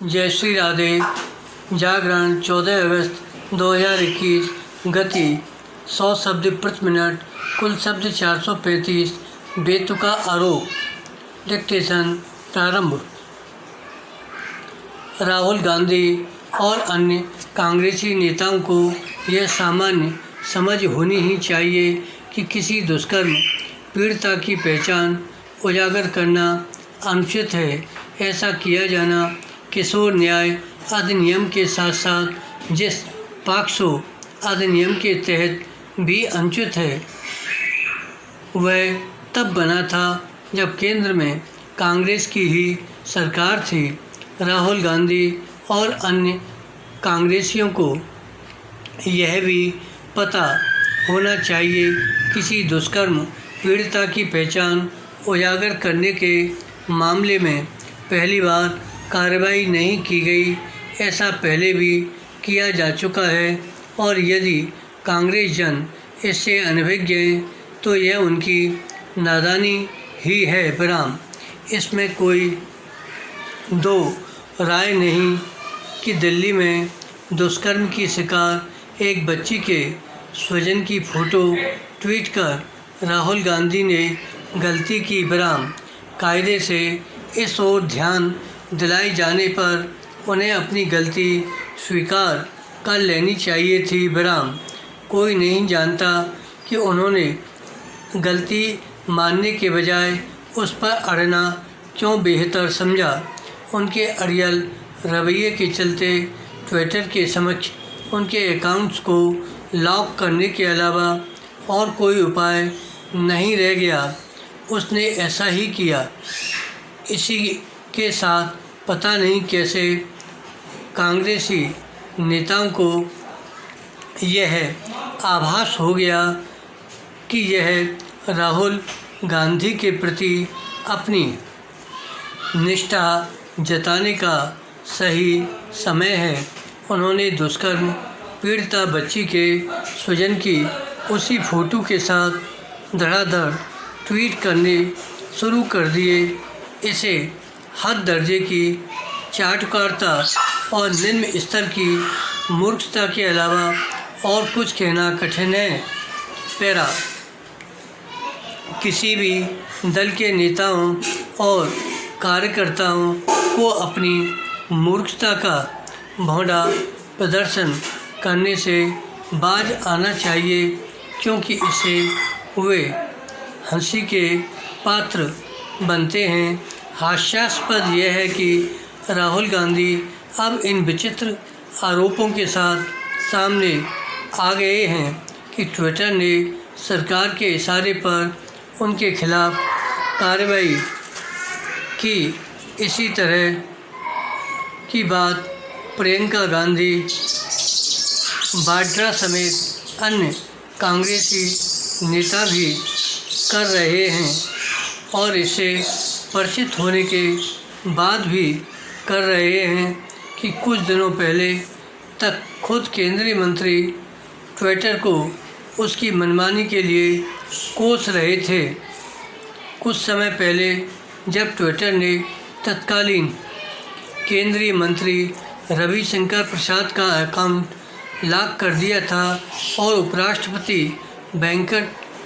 जय श्री राधे। जागरण 14 अगस्त 2021। गति 100 शब्द प्रति मिनट। कुल शब्द 435। बेतुका आरोप। डिक्टेशन प्रारंभ। राहुल गांधी और अन्य कांग्रेसी नेताओं को यह सामान्य समझ होनी ही चाहिए कि किसी दुष्कर्म पीड़िता की पहचान उजागर करना अनुचित है। ऐसा किया जाना किशोर न्याय अधिनियम के साथ साथ जिस पॉक्सो अधिनियम के तहत भी अनुचित है, वह तब बना था जब केंद्र में कांग्रेस की ही सरकार थी। राहुल गांधी और अन्य कांग्रेसियों को यह भी पता होना चाहिए किसी दुष्कर्म पीड़िता की पहचान उजागर करने के मामले में पहली बार कार्रवाई नहीं की गई। ऐसा पहले भी किया जा चुका है और यदि कांग्रेस जन इससे अनभिज्ञ हैं तो यह उनकी नादानी ही है। विराम। इसमें कोई दो राय नहीं कि दिल्ली में दुष्कर्म की शिकार एक बच्ची के स्वजन की फ़ोटो ट्वीट कर राहुल गांधी ने गलती की। विराम। कायदे से इस ओर ध्यान दिलाए जाने पर उन्हें अपनी गलती स्वीकार कर लेनी चाहिए थी। विराम। कोई नहीं जानता कि उन्होंने गलती मानने के बजाय उस पर अड़ना क्यों बेहतर समझा। उनके अड़ियल रवैये के चलते ट्विटर के समक्ष उनके अकाउंट्स को लॉक करने के अलावा और कोई उपाय नहीं रह गया। उसने ऐसा ही किया। इसी के साथ पता नहीं कैसे कांग्रेसी नेताओं को यह आभास हो गया कि यह राहुल गांधी के प्रति अपनी निष्ठा जताने का सही समय है। उन्होंने दुष्कर्म पीड़िता बच्ची के स्वजन की उसी फ़ोटो के साथ धड़ाधड़ ट्वीट करने शुरू कर दिए। इसे हद दर्जे की चाटुकारिता और निम्न स्तर की मूर्खता के अलावा और कुछ कहना कठिन है। पैरा। किसी भी दल के नेताओं और कार्यकर्ताओं को अपनी मूर्खता का भौंडा प्रदर्शन करने से बाज आना चाहिए, क्योंकि इससे वे हंसी के पात्र बनते हैं। हास्यास्पद यह है कि राहुल गांधी अब इन विचित्र आरोपों के साथ सामने आ गए हैं कि ट्विटर ने सरकार के इशारे पर उनके खिलाफ कार्रवाई की। इसी तरह की बात प्रियंका गांधी वाड्रा समेत अन्य कांग्रेसी नेता भी कर रहे हैं और इससे परिचित होने के बाद भी कर रहे हैं कि कुछ दिनों पहले तक खुद केंद्रीय मंत्री ट्विटर को उसकी मनमानी के लिए कोस रहे थे। कुछ समय पहले जब ट्विटर ने तत्कालीन केंद्रीय मंत्री रविशंकर प्रसाद का अकाउंट लॉक कर दिया था और उपराष्ट्रपति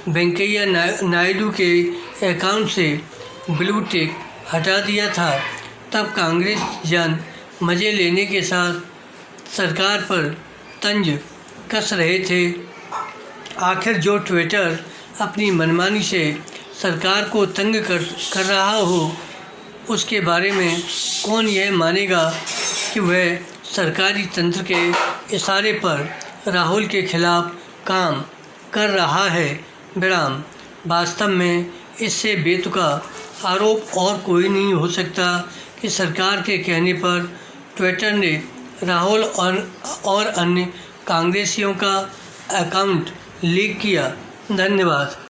वेंकैया नायडू के अकाउंट से ब्लू टिक हटा दिया था, तब कांग्रेस जन मज़े लेने के साथ सरकार पर तंज कस रहे थे। आखिर जो ट्विटर अपनी मनमानी से सरकार को तंग कर रहा हो, उसके बारे में कौन यह मानेगा कि वह सरकारी तंत्र के इशारे पर राहुल के खिलाफ काम कर रहा है। विराम। वास्तव में इससे बेतुका आरोप और कोई नहीं हो सकता कि सरकार के कहने पर ट्विटर ने राहुल और अन्य कांग्रेसियों का अकाउंट लीक किया। धन्यवाद।